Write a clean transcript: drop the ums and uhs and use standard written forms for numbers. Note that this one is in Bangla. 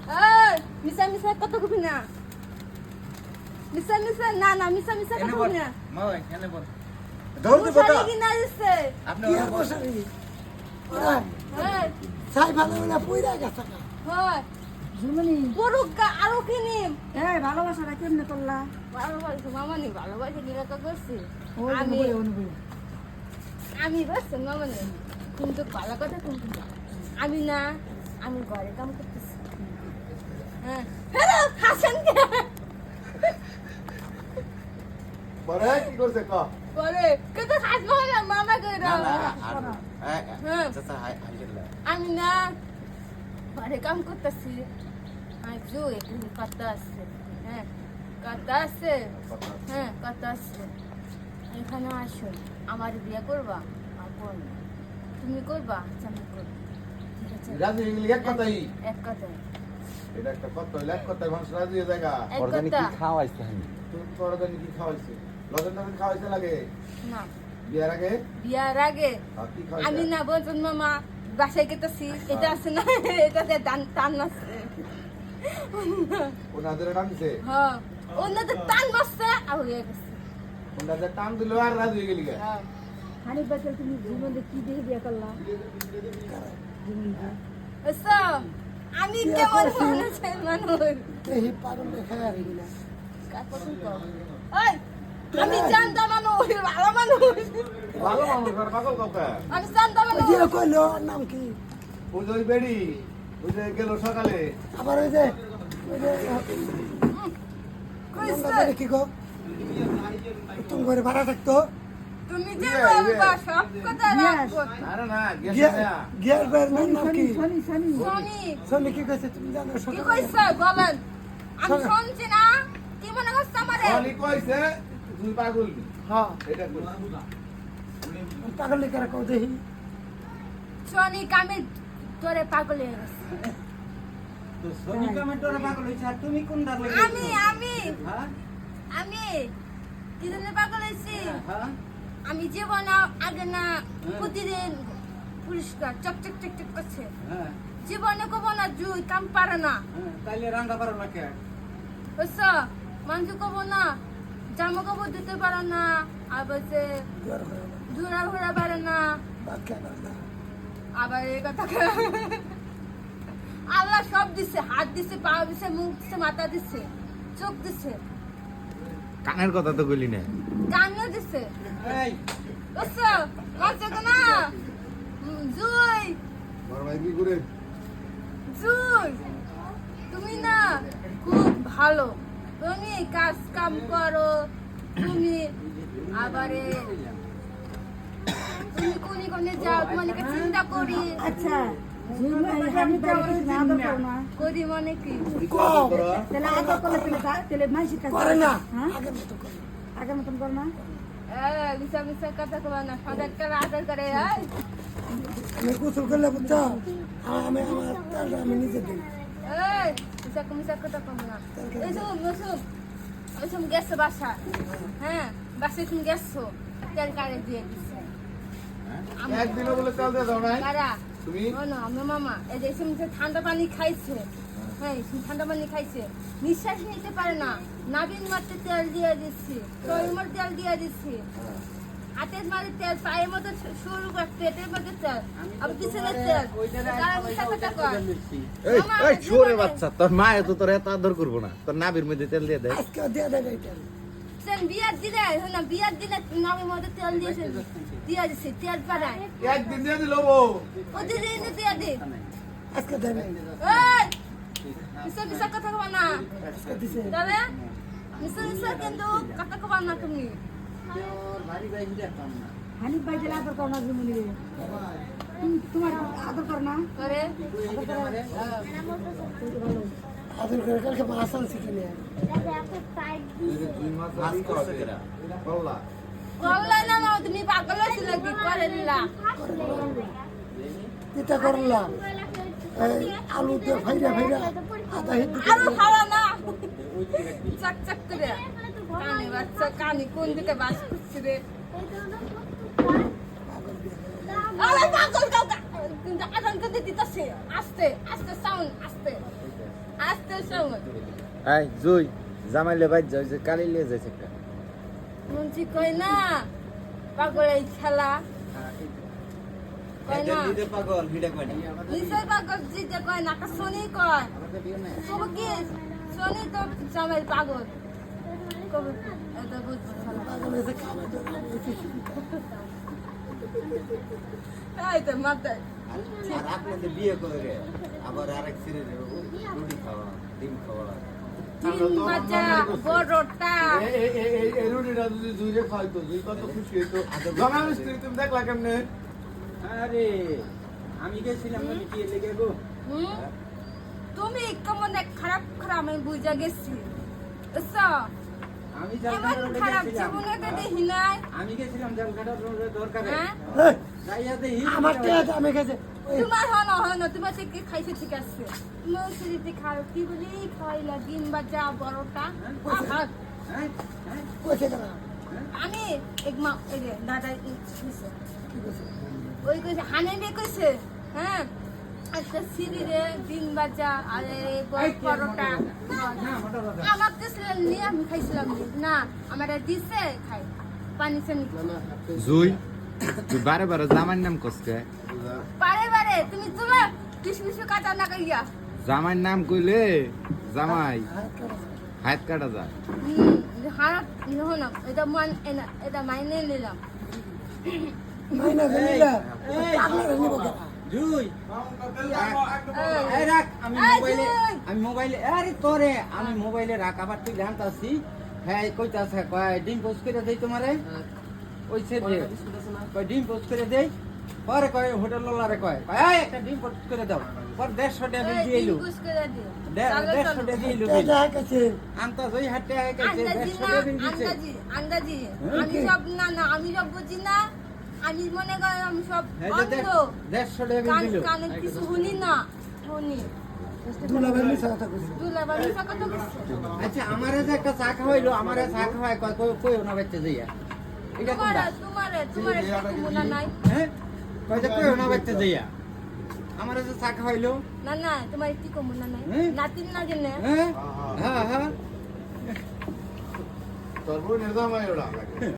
এই মিছা মিছা কত কবি না মিছা মিছা না না মিছা মিছা কত কবি না মাই এনে বল ধরতে মশারি কথা কিনা দিছে আপনি কি ওরা বল মশারি ওরা এই সাই ভালো না পুইরা গেছে না হয় ঝুমনি পুরুকা আরো কিনিম এই ভালোবাসাটা কেমনে করলা ভালোবাসি মামানি ভালোবাসি নিরাকা করছি ওই আমি অনুভূতি আমি বলছি মামানি কিন্তু ভালো কথা কিন্তু আমি না আমি ঘরে কাম করতেছি হ্যাঁ হ্যালো হাসেন কে বড় কি করছে ক পরে কিন্তু হাসবো না মামা কই না দাও না চাচা হাই হাই আমি না ঘরে কাম করতেছি আর জো একটু কথা আছে হ্যাঁ কথা আছে হ্যাঁ কথা আছে এখানে আসো আমার বিয়ে করবা আর বোন তুমি করবা আচ্ছা, আমি করবো ঠিক আছে রাজি ইংলি এক কথাই এক কথাই এটা একটা কথা এক কথাই মানুষ রাজি হয়ে জায়গা এক অর্গানিক কথা কি খাওয়াইছে আমি তুমি পরদানি কি খাওয়াইছে লজেন খাওয়াইছে লাগে না বিয়ার আগে বিয়ার আগে আর কি আমি খাওয়াইছে না বলছেন মামা বাসায় গেতেছি এটা আছে না এটাতে টান আছে ওনাদের টান দিছে হ্যাঁ ওনাদের টান বসছে আর হয়ে গেছে ওনাদের টান দিল আর রাজি হয়ে গেলি গা হ্যাঁ হানি বাচ্চা তুমি জীবনে কি দিয়ে বিয়ে করলা বুঝছো? আমি কেমন মানুষের মানুষ এই পাগল দেখা আর গিলা ওই আমি জানতাম মানুষ ভালো মানুষ ভালো মানুষ আর পাগল কাউকে আমি জানতাম মানুষ যে কইলো নাম কি ওই বেড়ি ওই যে গেল সকালে আবার ওই যে কইছে কি গো তুমি ঘরে ভাড়া থাকতো তুমি যে বলবা সব কথা রাখবো আরে না গেছে না গিয়ার বের নাম কি শনি শনি শনি শুনি কি কইছে তুমি জানো কি কইছে বলেন আমি শুনছি না কি মনে করছে আমারে অলি কইছে তুই পাগল হ্যাঁ এটা কইছে পাগল কে রাখো দেহি শনি কামে তোরে পাগল হয়ে গেছে তো সোনি কমেন্টরে পাগল হইছে আর তুমি কোন দার লাগি হ্যাঁ আমি কি জন্য পাগল হয়েছি হ্যাঁ আমি জীবন আগে না প্রতিদিন পরিষ্কার চকচক চকচক করছে হ্যাঁ জীবনে কব না জুই কাম পারে না তাইলে রান্না পারো না কে বুঝছো মানুষ কব না জামা কাপড় দিতে পারে না আর বলছে ঘোরা ঘোরা পারে না আবার এই কথা আল্লাহ সব দিছে হাত দিছে পা দিছে মুখ দিছে মাথা দিছে চোখ দিছে কানের কথা তো কইলি না কানও দিছে এই বুঝছো বুঝছো তো না জুই বড় ভাই কি করে জুই তুমি না খুব ভালো তুমি কাজ কাম করো তুমি আবারে তুমি কোনে কোনে যাও তোমাকে চিন্তা করি আচ্ছা ঝুমনি হানি বাড়ি না আদর করো না করি মনে কি তাহলে আদর করলে তাহলে মাইসির কাছে করে না হ্যাঁ আগের মতো করে আগের মতন কর না মিশা মিশা কথা কবা না সদাকটা আদর করে আমি গোসল করলে বুঝছো আমি আমার তালটা আমি নিজে দিই এই মিশা কথা কম না এসব গেছো বাসা হ্যাঁ বাসায় তুমি গেছো তেল কারে দিয়ে দিচ্ছে একদিনও বলে চাল দিয়ে দাও নাই কারা তুমি না আমার মামা এই যে এসব ঠান্ডা পানি খাইছে হ্যাঁ ঠান্ডা পানি খাইছে নিঃশ্বাস নিতে পারে না নাবিন মারতে তেল দিয়ে দিচ্ছি শরীর তেল দিয়ে দিচ্ছি হাতের মাঝে তেল পায়ের মধ্যে শুরু করে পেটের মধ্যে তেল আবার পিছনের তেল তারা মিশা কথা কয় এই মামা, এই ছোরে জীবনে- বাচ্চা তোর মা এত তোর এত আদর করবো না তোর নাবির মধ্যে তেল দিয়ে দেয় আজকে দিয়ে দেবে এটা সেন বিয়ার দিনে না বিয়ার দিনে নাবির মধ্যে তেল দিয়েছে দিয়ে দিচ্ছে তেল পাড়ায় একদিন দিয়ে দিল বউ প্রতিদিন দিয়ে দি আজকে দেবে এই মিশা কথা কবা না আজকে দিছে তবে মিশা কিন্তু কথা কবা না তুমি হানি বাড়ি দিলে আদর করো না ঝুমনি তোমার আদর কর না করে আদর করে কালকে মাছ আনছি কিনে মাছ করছে কেরা? বললা করলে না মা তুমি পাগল ছিল কি করে দিলা পিঠা করলাম এই আলু দিয়ে ভাইরা ভাইরা আদা হিট আরো ভালো না চাক চাক করে কানে বাচ্চা কানে কোন দিকে বাস করছে রে আরে পাগল কাউকা কিন্তু আদান করতে দিতেছে আস্তে আস্তে সাউন্ড আস্তে ঈদের সময় এই জুই জামাইলে বাইর যাই যে কালি লিয়ে যাইছে একটা মঞ্চি কয় না পাগল এই খেলা কয় না দিতে পাগল ভিডিও করে নিশ্চয় পাগল জিতে কয় না কা শনি কয় তবু কি শনি তো জামাই পাগল কবে এটা বুঝবো তাই তো মাথায় আর আপনাদের বিয়ে করে আবার আরেক ছেলে রুটি খাওয়া ডিম খাওয়া তিন বাচ্চা বড়টা এই রুটিটা যদি জুইরে খাইতো জুই কত খুশি হইতো জামাই মিস্ত্রি তুমি দেখলা কেমনে আরে আমি গেছিলাম না বিয়ে লেগে গো হুম? তুমি কেমন এক খারাপ খারাপ আমি বুঝা গেছি বুঝছো? আমি এমন খারাপ জীবনে তো দেখি নাই আমি গেছিলাম জাল কাটার দরকারে হ্যাঁ যাইয়া দেখি আমার কে আমি গেছে তোমার হন তোমার থেকে খাইছে ঠিক আছে তোমার শরীরে খাও কি বলি খাইলা দিন বাজা বড়টা আহা, হ্যাঁ হ্যাঁ কইছে কেন আমি এক মা এই যে দাদা কইছে ওই কইছে হানে বে কইছে হ্যাঁ একটা সিঁড়ি রে দিন বাজা আর পরোটা আমার তো ছিলেন নি আমি খাইছিলাম নি। না আমার দিছে খাই পানি সানি জুই তুই বারে বারে জামাইর নাম কসকে বারে বারে তুমি তোমার কিশমিশ কাটা না কইয়া জামাইর নাম কইলে জামাই হাত কাটা যায় হারাপ ইহো না এটা মাইনে নিলাম জুই এই রাখ আমি মোবাইলে আরে তোরে আমি মোবাইলে রাখ আবার তুই জানতাছি হ্যাঁ কইতাছে কয় ডিম পোস্ট করে দেই তোমারে ওই ছেলে কয় ডিম পোস্ট করে দেই পরে কয় হোটেল লারে কয় এই একটা ডিম পোস্ট করে দাও পর 150 টাকা বিল দিয়ে এলো 150 টাকা দিয়ে এলো আনতা জই হাটে আয় কাছে 150 টাকা বিল দিছে আন্দাজি আমি সব না আমি সব বুঝি না আমি মনে করি আমি সব অন্ধ 150 টাকা বিল দিল কানে কিছু শুনি না শুনি দুলাবাড়ি কথা বলছে আচ্ছা আমারে যে একটা চা খাওয়াইলো আমারে চা খাওয়ায় কয় কইও না বাচ্চা যাইয়া এটা কোনটা তোমার মনে নাই হ্যাঁ কয় যে কইও না বাচ্চা যাইয়া আমারে যে চা খাওয়াইলো না তোমার কি কম মনে নাই হ্যাঁ? নাতিন না জেনে হ্যাঁ হ্যাঁ হ্যাঁ তোর বোনের জামাই ওরা